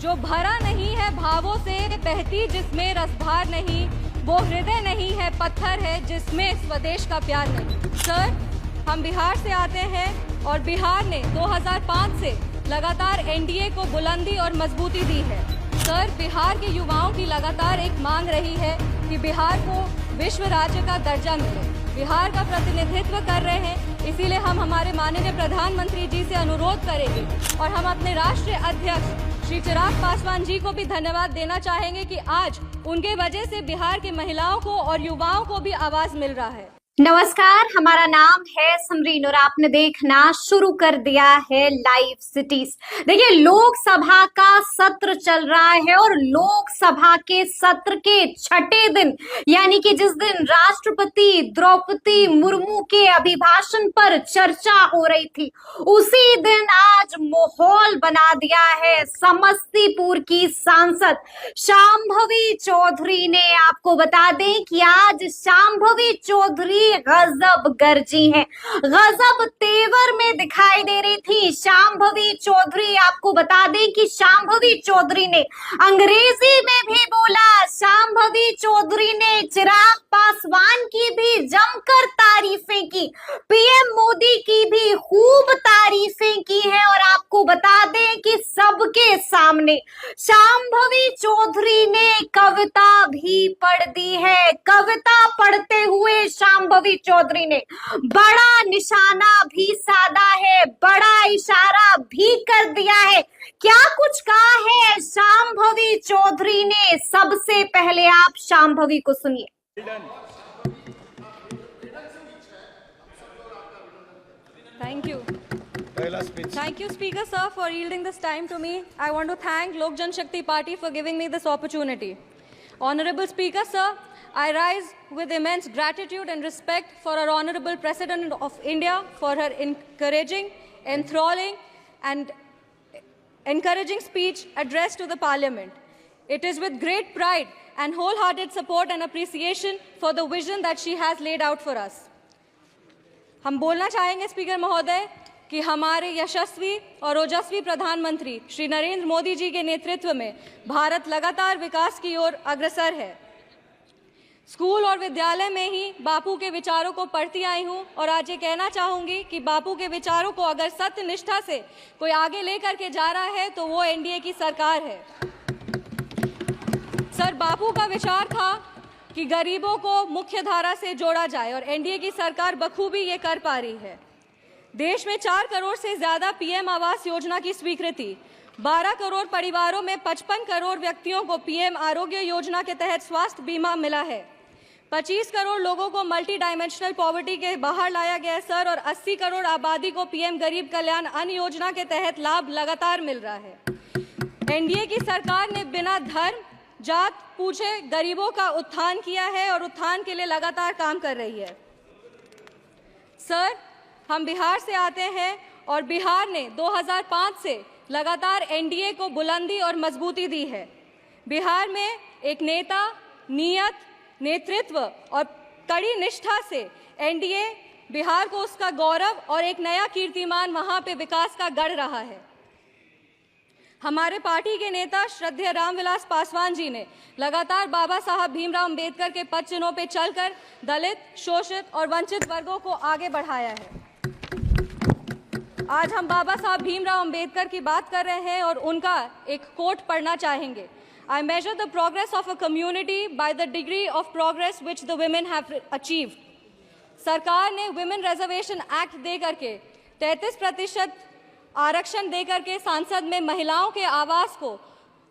जो भरा नहीं है भावों से बहती जिसमें रसभार नहीं, वो हृदय नहीं है पत्थर है जिसमें स्वदेश का प्यार नहीं। सर, हम बिहार से आते हैं और बिहार ने 2005 से लगातार एनडीए को बुलंदी और मजबूती दी है। सर, बिहार के युवाओं की लगातार एक मांग रही है कि बिहार को विश्व राज्य का दर्जा मिले। बिहार का प्रतिनिधित्व कर रहे हैं, इसीलिए हम हमारे माननीय प्रधानमंत्री जी से अनुरोध करेंगे और हम अपने राष्ट्रीय अध्यक्ष श्री चिराग पासवान जी को भी धन्यवाद देना चाहेंगे कि आज उनके वजह से बिहार की महिलाओं को और युवाओं को भी आवाज मिल रहा है। नमस्कार, हमारा नाम है समरीन और आपने देखना शुरू कर दिया है लाइव सिटीज। देखिए, लोकसभा का सत्र चल रहा है और लोकसभा के सत्र के छठे दिन यानी कि जिस दिन राष्ट्रपति द्रौपदी मुर्मू के अभिभाषण पर चर्चा हो रही थी, उसी दिन आज माहौल बना दिया है समस्तीपुर की सांसद शांभवी चौधरी ने। आपको बता दें कि आज शांभवी चौधरी गजब गर्जी हैं, गजब तेवर में दिखाई दे रही थी शांभवी चौधरी। आपको बता दें कि शांभवी चौधरी ने अंग्रेजी में भी बोला, शांभवी चौधरी ने चिराग पासवान की भी जमकर तारीफें की, पीएम मोदी की भी खूब तारीफें की है। और आपको बता दें कि सबके सामने शांभवी चौधरी ने कविता भी पढ़ दी है। कविता पढ़ते हुए शांभवी चौधरी ने बड़ा निशाना भी साधा है, बड़ा इशारा भी कर दिया है। क्या कुछ कहा है शांभवी चौधरी ने, सबसे पहले आप शांभवी को सुनिए। Thank you, Speaker sir, for yielding this time to me. I want to thank Lok Jan Shakti Party for giving me this opportunity. Honorable Speaker sir, I rise with immense gratitude and respect for our Honorable President of India for her encouraging, enthralling and encouraging speech addressed to the Parliament. It is with great pride and wholehearted support and appreciation for the vision that she has laid out for us. हम बोलना चाहेंगे speaker महोदय कि हमारे यशस्वी और ओजस्वी प्रधानमंत्री श्री नरेंद्र मोदी जी के नेतृत्व में भारत लगातार विकास की ओर अग्रसर है। स्कूल और विद्यालय में ही बापू के विचारों को पढ़ती आई हूं और आज ये कहना चाहूंगी कि बापू के विचारों को अगर सत्य निष्ठा से कोई आगे लेकर के जा रहा है तो वो एनडीए की सरकार है। सर, बापू का विचार था कि गरीबों को मुख्य धारा से जोड़ा जाए और एनडीए की सरकार बखूबी ये कर पा रही है। देश में 4 करोड़ से ज्यादा पीएम आवास योजना की स्वीकृति, 12 करोड़ परिवारों में 55 करोड़ व्यक्तियों को पीएम आरोग्य योजना के तहत स्वास्थ्य बीमा मिला है। 25 करोड़ लोगों को मल्टी डायमेंशनल पॉवर्टी के बाहर लाया गया है सर, और 80 करोड़ आबादी को पीएम गरीब कल्याण अन्न योजना के तहत लाभ लगातार मिल रहा है। एनडीए की सरकार ने बिना धर्म जात पूछे गरीबों का उत्थान किया है और उत्थान के लिए लगातार काम कर रही है। सर, हम बिहार से आते हैं और बिहार ने 2005 से लगातार एनडीए को बुलंदी और मजबूती दी है। बिहार में एक नेता, नियत, नेतृत्व और कड़ी निष्ठा से एनडीए बिहार को उसका गौरव और एक नया कीर्तिमान वहां पे विकास का गढ़ रहा है। हमारे पार्टी के नेता श्रद्धेय रामविलास पासवान जी ने लगातार बाबा साहब भीमराव अंबेडकर के पद चिन्हों पे चलकर दलित, शोषित और वंचित वर्गों को आगे बढ़ाया है। आज हम बाबा साहब भीमराव अंबेडकर की बात कर रहे हैं और उनका एक कोट पढ़ना चाहेंगे। I measure the progress of a community by the degree of progress which the women have achieved. सरकार ने विमेन रिजर्वेशन एक्ट दे करके 33% आरक्षण दे करके सांसद में महिलाओं के आवास को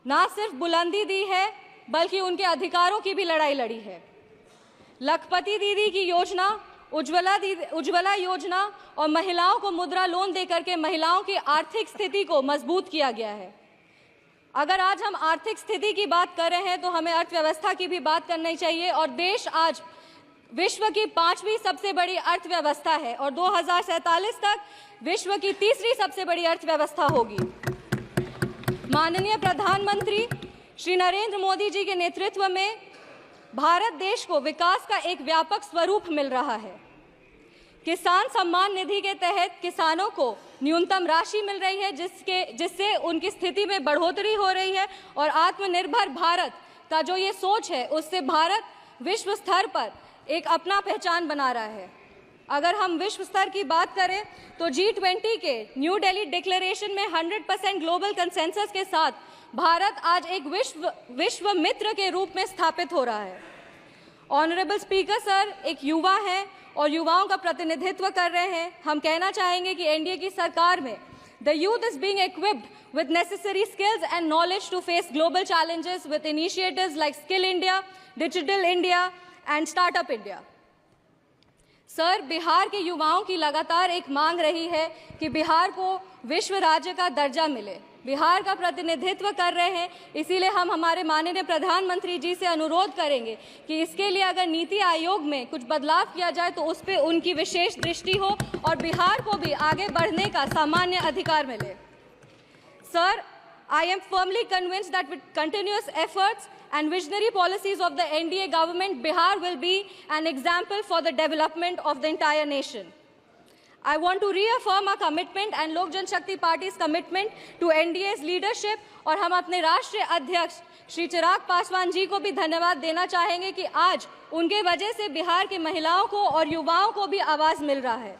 ना सिर्फ बुलंदी दी है बल्कि उनके अधिकारों की भी लड़ाई लड़ी है। लखपति दीदी की योजना, उज्ज्वला योजना और महिलाओं को मुद्रा लोन दे करके महिलाओं की आर्थिक स्थिति को मजबूत किया गया है। अगर आज हम आर्थिक स्थिति की बात कर रहे हैं तो हमें अर्थव्यवस्था की भी बात करनी चाहिए और देश आज विश्व की 5वीं सबसे बड़ी अर्थव्यवस्था है और 2047 तक विश्व की 3री सबसे बड़ी अर्थव्यवस्था होगी। माननीय प्रधानमंत्री श्री नरेंद्र मोदी जी के नेतृत्व में भारत देश को विकास का एक व्यापक स्वरूप मिल रहा है। किसान सम्मान निधि के तहत किसानों को न्यूनतम राशि मिल रही है, जिससे उनकी स्थिति में बढ़ोतरी हो रही है और आत्मनिर्भर भारत का जो ये सोच है, उससे भारत विश्व स्तर पर एक अपना पहचान बना रहा है। अगर हम विश्व स्तर की बात करें तो G20 के न्यू दिल्ली डिक्लेरेशन में 100% ग्लोबल कंसेंसस के साथ भारत आज एक विश्व मित्र के रूप में स्थापित हो रहा है। ऑनरेबल स्पीकर सर एक युवा हैं और युवाओं का प्रतिनिधित्व कर रहे हैं। हम कहना चाहेंगे कि एनडीए की सरकार में the youth is being equipped with necessary skills and knowledge to face global challenges with initiatives like Skill India, Digital India and Startup India. Sir, Bihar के युवाओं की लगातार एक मांग रही है कि बिहार को विश्व राज्य का दर्जा मिले। बिहार का प्रतिनिधित्व कर रहे हैं, इसीलिए हम हमारे माननीय प्रधानमंत्री जी से अनुरोध करेंगे कि इसके लिए अगर नीति आयोग में कुछ बदलाव किया जाए तो उस पर उनकी विशेष दृष्टि हो और बिहार को भी आगे बढ़ने का सामान्य अधिकार मिले। Sir, I am firmly convinced that with continuous efforts and visionary policies of the NDA government, Bihar will be an example for the development of the entire nation. I want to reaffirm our commitment and Lok Janshakti Party's commitment to NDA's leadership और हम अपने राष्ट्रीय अध्यक्ष श्री चिराग पासवान जी को भी धन्यवाद देना चाहेंगे कि आज उनके वजह से बिहार की महिलाओं को और युवाओं को भी आवाज मिल रहा है।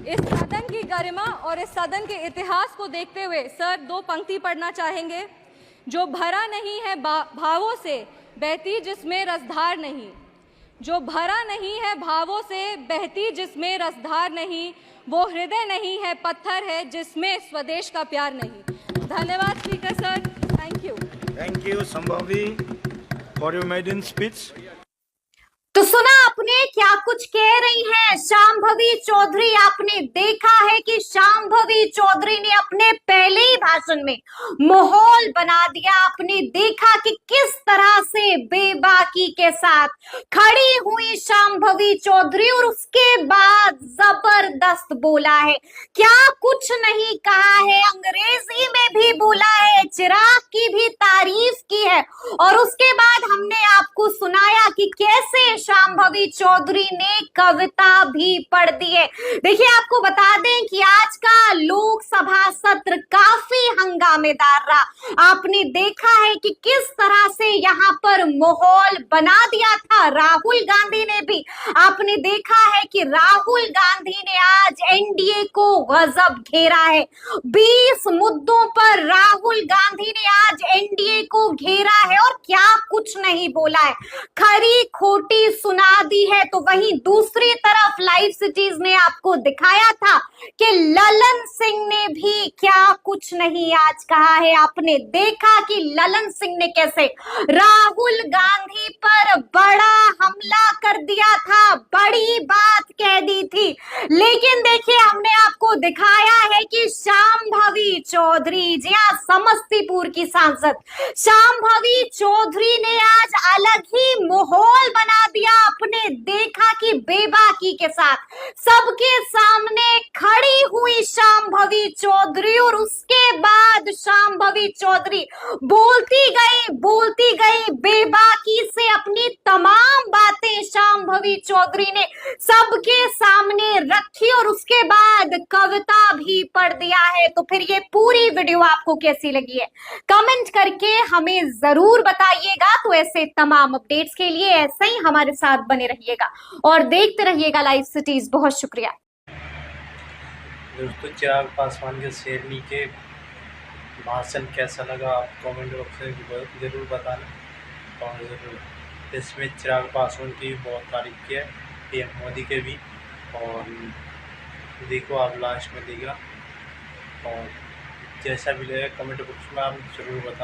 इस सदन की गरिमा और इस सदन के इतिहास को देखते हुए सर दो पंक्ति पढ़ना चाहेंगे। जो भरा नहीं है भावों से बहती जिसमें रसधार नहीं, जो भरा नहीं है भावों से बहती जिसमें रसधार नहीं, वो हृदय नहीं है पत्थर है जिसमें स्वदेश का प्यार नहीं। धन्यवाद speaker sir, thank you Sambhavi for your maiden speech. तो सुना आपने क्या कुछ कह रही हैं शांभवी चौधरी। आपने देखा है कि शांभवी चौधरी ने अपने पहले ही भाषण में माहौल बना दिया। आपने देखा कि किस तरह से बेबाकी के साथ खड़ी हुई शांभवी चौधरी और उसके बाद जबरदस्त बोला है, क्या कुछ नहीं कहा है, अंग्रेजी में भी बोला है, चिराग की भी तारीफ की है और उसके बाद हमने आपको सुनाया कि कैसे शांभवी चौधरी ने कविता भी पढ़ दी है। देखिए, आपको बता दें कि आज का लोकसभा सत्र काफी हंगामेदार रहा। आपने देखा है कि किस तरह से यहाँ पर माहौल बना दिया था राहुल गांधी ने भी। आपने देखा है कि राहुल गांधी ने आज एनडीए को गजब घेरा है। 20 मुद्दों पर राहुल गांधी ने आज एनडीए को घेरा है और क्या कुछ नहीं बोला है, खरी खोटी सुना दी है। तो वहीं दूसरी तरफ लाइव सिटीज ने आपको दिखाया था कि ललन सिंह ने भी क्या कुछ नहीं आज कहा है। आपने देखा कि ललन सिंह ने कैसे राहुल गांधी पर बड़ा हमला कर दिया था, बड़ी बात कह दी थी। लेकिन देखिए, हमने आपको दिखाया है कि शांभवी चौधरी, जी हां, समस्तीपुर की सांसद शांभवी चौधरी ने आज अलग ही माहौल बना दिया। आपने देखा कि बेबाकी के साथ सबके सामने खड़ी हुई शांभवी चौधरी और उसके बाद शांभवी चौधरी बोलती गई बेबाकी से अपनी तमाम बातें शांभवी चौधरी ने सबके सामने रखी और उसके बाद कविता भी पढ़ दिया है। तो फिर ये पूरी वीडियो आपको कैसी लगी है कमेंट करके हमें जरूर बताइएगा। तो ऐसे तमाम अपडेट्स के लिए ऐसे ही हमारे साथ बने रहिएगा और देखते रहिएगा लाइव सिटीज। बहुत शुक्रिया दोस्तों। चिराग पासवान के शेरनी के भाषण कैसा लगा आप कमेंट बॉक्स में ज़रूर बताना। और ज़रूर इसमें चिराग पासवान की बहुत तारीफ की है, पीएम मोदी के भी। और देखो आप लास्ट में देगा और जैसा भी लगेगा कमेंट बॉक्स में आप ज़रूर बताना।